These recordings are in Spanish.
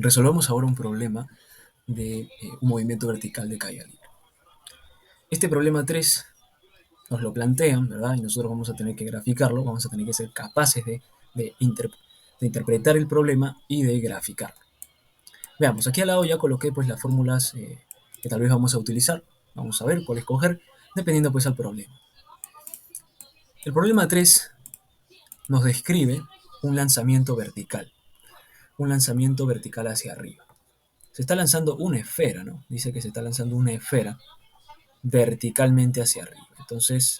Resolvamos ahora un problema de un movimiento vertical de caída libre. Este problema 3 nos lo plantean, ¿verdad? Y nosotros vamos a tener que graficarlo, vamos a tener que ser capaces de, inter, de interpretar el problema y de graficarlo. Veamos, aquí al lado ya coloqué pues las fórmulas que tal vez vamos a utilizar. Vamos a ver cuál escoger, dependiendo pues al problema. El problema 3 nos describe un lanzamiento vertical hacia arriba. Se está lanzando una esfera, ¿no? Dice que se está lanzando una esfera verticalmente hacia arriba. Entonces,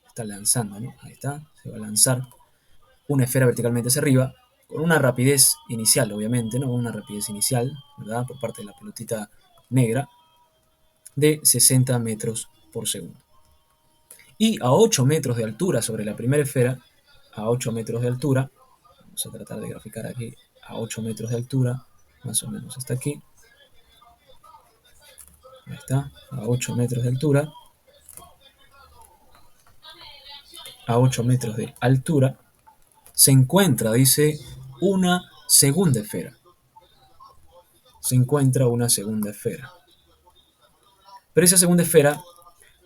está lanzando, ¿no? Ahí está, se va a lanzar una esfera verticalmente hacia arriba, con una rapidez inicial, obviamente, ¿no? Una rapidez inicial, ¿verdad? Por parte de la pelotita negra, de 60 metros por segundo. Y a 8 metros de altura sobre la primera esfera, a 8 metros de altura, vamos a tratar de graficar aquí, a 8 metros de altura, más o menos hasta aquí, ahí está, a 8 metros de altura, a 8 metros de altura, se encuentra, dice, una segunda esfera. Se encuentra una segunda esfera. Pero esa segunda esfera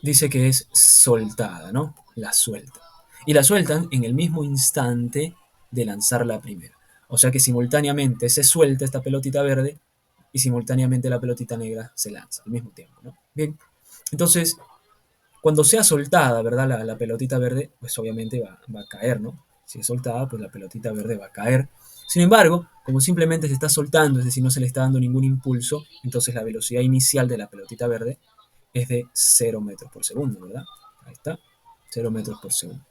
dice que es soltada, ¿no? La suelta. Y la sueltan en el mismo instante de lanzar la primera. O sea que simultáneamente se suelta esta pelotita verde y simultáneamente la pelotita negra se lanza al mismo tiempo, ¿no? Bien, entonces, cuando sea soltada, ¿verdad? La pelotita verde, pues obviamente va a caer, ¿no? Si es soltada, pues la pelotita verde va a caer. Sin embargo, como simplemente se está soltando, es decir, no se le está dando ningún impulso, entonces la velocidad inicial de la pelotita verde es de 0 metros por segundo, ¿verdad? Ahí está, 0 metros por segundo.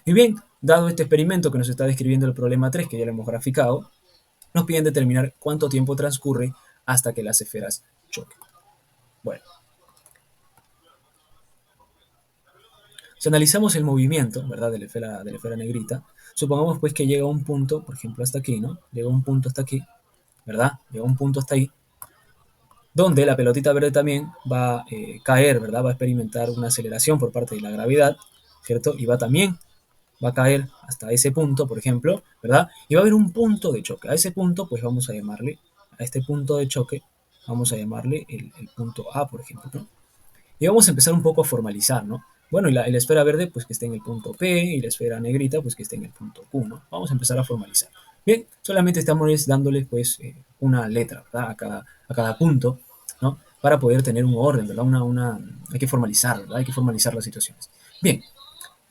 Y bien, dado este experimento que nos está describiendo el problema 3, que ya lo hemos graficado, nos piden determinar cuánto tiempo transcurre hasta que las esferas choquen. Bueno, si analizamos el movimiento, ¿verdad?, de la esfera negrita, supongamos pues que llega a un punto, por ejemplo hasta aquí, ¿no? Llega a un punto hasta aquí, ¿verdad? Llega a un punto hasta ahí, donde la pelotita verde también va a caer, ¿verdad? Va a experimentar una aceleración por parte de la gravedad, ¿cierto? Y va a caer hasta ese punto, por ejemplo, ¿verdad? Y va a haber un punto de choque. A ese punto, pues vamos a llamarle, a este punto de choque, vamos a llamarle el punto A, por ejemplo, ¿no? Y vamos a empezar un poco a formalizar, ¿no? Bueno, y la esfera verde, pues que esté en el punto P, y la esfera negrita, pues que esté en el punto Q, ¿no? Vamos a empezar a formalizar. Bien, solamente estamos dándole, pues, una letra, ¿verdad? A cada punto, ¿no? Para poder tener un orden, ¿verdad? Hay que formalizar, ¿verdad? Hay que formalizar las situaciones. Bien,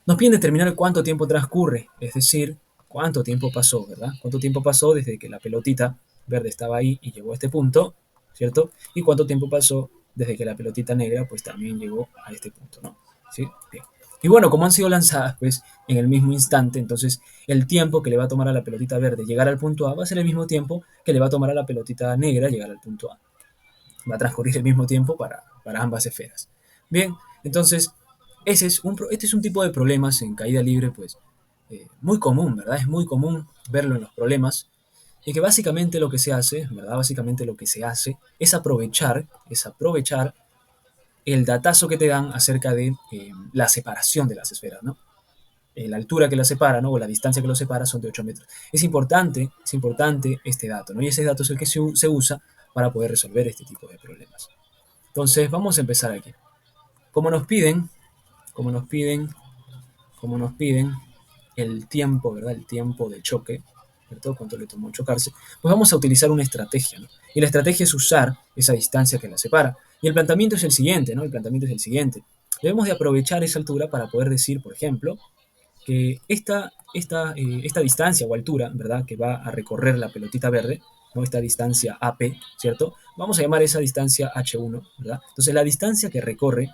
nos piden determinar cuánto tiempo transcurre, es decir, cuánto tiempo pasó, ¿verdad? Cuánto tiempo pasó desde que la pelotita verde estaba ahí y llegó a este punto, ¿cierto? Y cuánto tiempo pasó desde que la pelotita negra pues también llegó a este punto, ¿no? ¿Sí? Bien. Y bueno, como han sido lanzadas pues en el mismo instante, entonces el tiempo que le va a tomar a la pelotita verde llegar al punto A va a ser el mismo tiempo que le va a tomar a la pelotita negra llegar al punto A. Va a transcurrir el mismo tiempo para ambas esferas. Bien, entonces este es un tipo de problemas en caída libre pues muy común, ¿verdad? Es muy común verlo en los problemas y que básicamente lo que se hace, ¿verdad? Básicamente lo que se hace es aprovechar el datazo que te dan acerca de la separación de las esferas, ¿no? La altura que las separa, ¿no? O la distancia que los separa son de 8 metros. Es importante este dato, ¿no? Y ese dato es el que se usa para poder resolver este tipo de problemas. Entonces, vamos a empezar aquí. Como nos piden, como nos piden, como nos piden el tiempo, ¿verdad? El tiempo de choque, ¿cierto? Cuánto le tomó chocarse, pues vamos a utilizar una estrategia, ¿no? Y la estrategia es usar esa distancia que la separa. Y el planteamiento es el siguiente, ¿no? El planteamiento es el siguiente. Debemos de aprovechar esa altura para poder decir, por ejemplo, que esta distancia o altura, ¿verdad? Que va a recorrer la pelotita verde, ¿no? Esta distancia AP, ¿cierto? Vamos a llamar esa distancia H1, ¿verdad? Entonces la distancia que recorre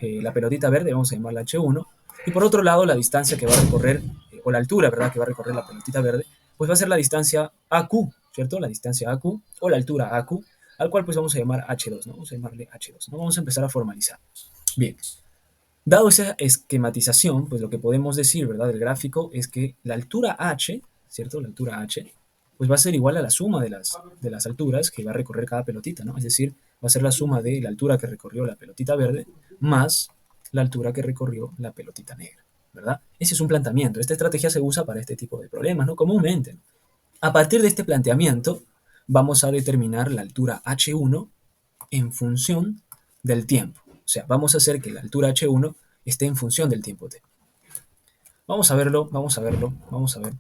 la pelotita verde vamos a llamarla H1, y por otro lado la distancia que va a recorrer, o la altura, ¿verdad? Que va a recorrer la pelotita verde, pues va a ser la distancia AQ, ¿cierto? La distancia AQ, o la altura AQ, al cual pues vamos a llamar H2, ¿no? Vamos a llamarle H2, ¿no? Vamos a empezar a formalizar. Bien, dado esa esquematización, pues lo que podemos decir, ¿verdad?, del gráfico es que la altura h, ¿cierto? La altura h, pues va a ser igual a la suma de las alturas que va a recorrer cada pelotita, ¿no? Es decir, va a ser la suma de la altura que recorrió la pelotita verde más la altura que recorrió la pelotita negra, ¿verdad? Ese es un planteamiento. Esta estrategia se usa para este tipo de problemas, ¿no? Comúnmente. A partir de este planteamiento, vamos a determinar la altura h1 en función del tiempo. O sea, vamos a hacer que la altura h1 esté en función del tiempo t. Vamos a verlo, vamos a verlo, vamos a ver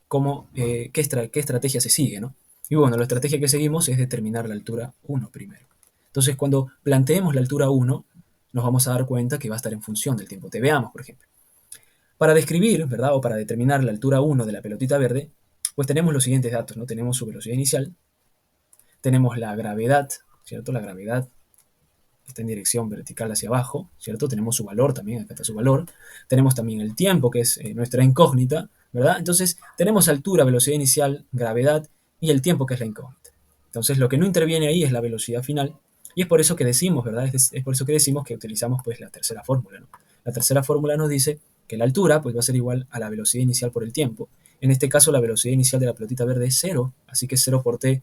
cómo, qué estrategia se sigue, ¿no? Y bueno, la estrategia que seguimos es determinar la altura 1 primero. Entonces, cuando planteemos la altura 1, nos vamos a dar cuenta que va a estar en función del tiempo t. Veamos, por ejemplo. Para describir, ¿verdad? O para determinar la altura 1 de la pelotita verde, pues tenemos los siguientes datos, ¿no? Tenemos su velocidad inicial, tenemos la gravedad, ¿cierto? La gravedad está en dirección vertical hacia abajo, ¿cierto? Tenemos su valor también, acá está su valor. Tenemos también el tiempo, que es nuestra incógnita, ¿verdad? Entonces, tenemos altura, velocidad inicial, gravedad y el tiempo, que es la incógnita. Entonces, lo que no interviene ahí es la velocidad final, y es por eso que decimos, ¿verdad? Es por eso que decimos que utilizamos, pues, la tercera fórmula, ¿no? La tercera fórmula nos dice que la altura, pues, va a ser igual a la velocidad inicial por el tiempo. En este caso, la velocidad inicial de la pelotita verde es 0, así que 0 por t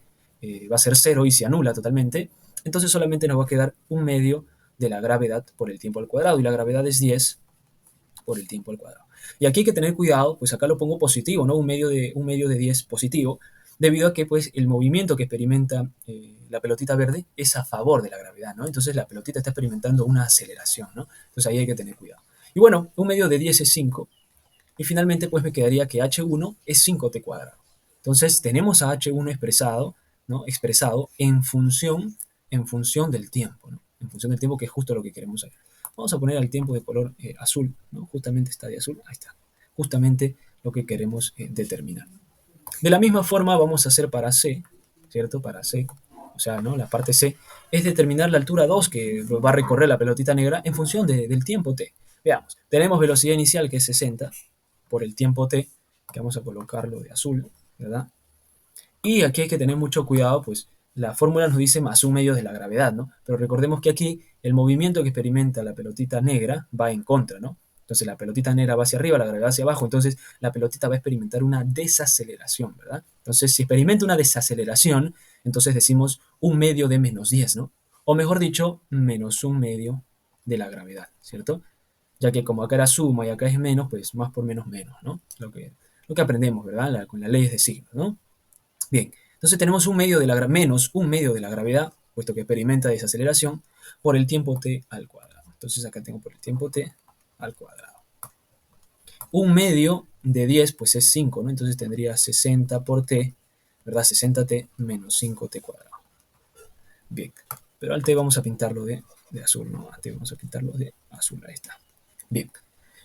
va a ser 0 y se anula totalmente. Entonces solamente nos va a quedar un medio de la gravedad por el tiempo al cuadrado, y la gravedad es 10 por el tiempo al cuadrado. Y aquí hay que tener cuidado, pues acá lo pongo positivo, ¿no? Un medio de 10 positivo, debido a que, pues, el movimiento que experimenta la pelotita verde es a favor de la gravedad, ¿no? Entonces la pelotita está experimentando una aceleración, ¿no? Entonces ahí hay que tener cuidado. Y bueno, un medio de 10 es 5, y finalmente, pues, me quedaría que h1 es 5t cuadrado. Entonces tenemos a h1 expresado, ¿no? Expresado en función del tiempo, ¿no? En función del tiempo, que es justo lo que queremos saber. Vamos a poner al tiempo de color azul, ¿no? Justamente está de azul, ahí está. Justamente lo que queremos determinar. De la misma forma vamos a hacer para C, ¿cierto? Para C, o sea, ¿no? La parte C es determinar la altura 2 que va a recorrer la pelotita negra en función del tiempo t. Veamos, tenemos velocidad inicial, que es 60 por el tiempo t, que vamos a colocarlo de azul, ¿verdad? Y aquí hay que tener mucho cuidado, pues la fórmula nos dice más un medio de la gravedad, ¿no? Pero recordemos que aquí el movimiento que experimenta la pelotita negra va en contra, ¿no? Entonces la pelotita negra va hacia arriba, la gravedad hacia abajo, entonces la pelotita va a experimentar una desaceleración, ¿verdad? Entonces, si experimenta una desaceleración, entonces decimos un medio de menos 10, ¿no? O mejor dicho, menos un medio de la gravedad, ¿cierto? Ya que como acá era suma y acá es menos, pues más por menos menos, ¿no? Lo que aprendemos, ¿verdad? Con las leyes de signos, ¿no? Bien, entonces tenemos menos un medio de la gravedad, puesto que experimenta desaceleración, por el tiempo t al cuadrado. Entonces acá tengo por el tiempo t al cuadrado. Un medio de 10, pues es 5, ¿no? Entonces tendría 60 por t, ¿verdad? 60t menos 5t cuadrado. Bien, pero al t vamos a pintarlo de azul, ¿no? Al t vamos a pintarlo de azul, ahí está. Bien,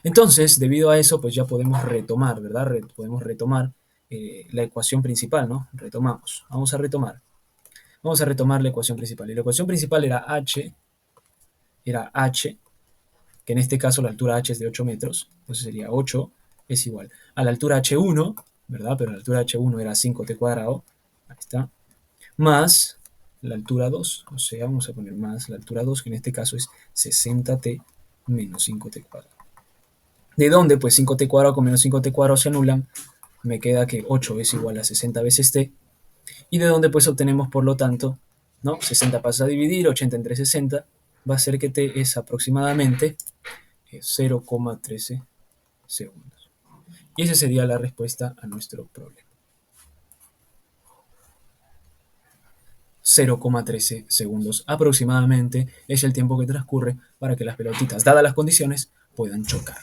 entonces, debido a eso, pues ya podemos retomar, ¿verdad? Podemos retomar la ecuación principal, ¿no? Retomamos. Vamos a retomar. Vamos a retomar la ecuación principal. Y la ecuación principal era h, que en este caso la altura h es de 8 metros. Entonces sería 8 es igual a la altura h1, ¿verdad? Pero la altura h1 era 5t cuadrado. Ahí está. Más la altura 2. O sea, vamos a poner más la altura 2, que en este caso es 60t menos 5t cuadrado. ¿De dónde? Pues 5t cuadrado con menos 5t cuadrado se anulan. Me queda que 8 es igual a 60 veces t. Y de dónde pues obtenemos, por lo tanto, ¿no? 60 pasa a dividir, 80 entre 60, va a ser que t es aproximadamente 0,13 segundos. Y esa sería la respuesta a nuestro problema. 0,13 segundos aproximadamente es el tiempo que transcurre para que las pelotitas, dadas las condiciones, puedan chocar.